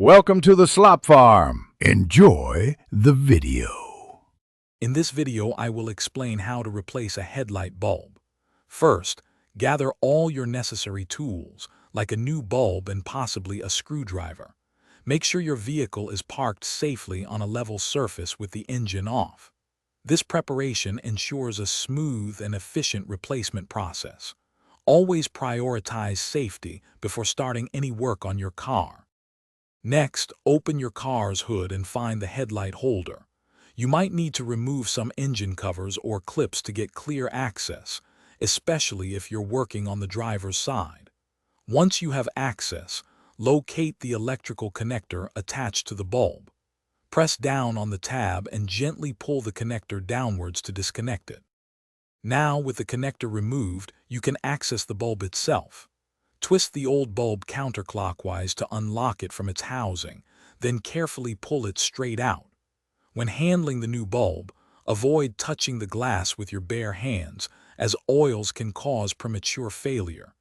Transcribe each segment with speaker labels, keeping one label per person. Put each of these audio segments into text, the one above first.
Speaker 1: Welcome to the Slop Farm. Enjoy the video.
Speaker 2: In this video, I will explain how to replace a headlight bulb. First, gather all your necessary tools, like a new bulb and possibly a screwdriver. Make sure your vehicle is parked safely on a level surface with the engine off. This preparation ensures a smooth and efficient replacement process. Always prioritize safety before starting any work on your car. Next, open your car's hood and find the headlight holder. You might need to remove some engine covers or clips to get clear access, especially if you're working on the driver's side. Once you have access, locate the electrical connector attached to the bulb. Press down on the tab and gently pull the connector downwards to disconnect it. Now, with the connector removed, you can access the bulb itself. Twist the old bulb counterclockwise to unlock it from its housing, then carefully pull it straight out. When handling the new bulb, avoid touching the glass with your bare hands, as oils can cause premature failure.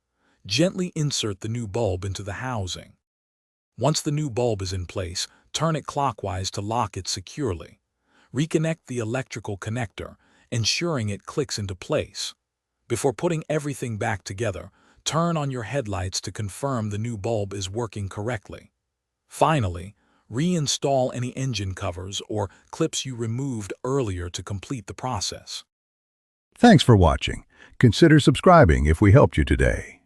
Speaker 2: Gently insert the new bulb into the housing. Once the new bulb is in place, turn it clockwise to lock it securely. Reconnect the electrical connector, ensuring it clicks into place. Before putting everything back together, turn on your headlights to confirm the new bulb is working correctly. Finally, reinstall any engine covers or clips you removed earlier to complete the process.
Speaker 1: Thanks for watching. Consider subscribing if we helped you today.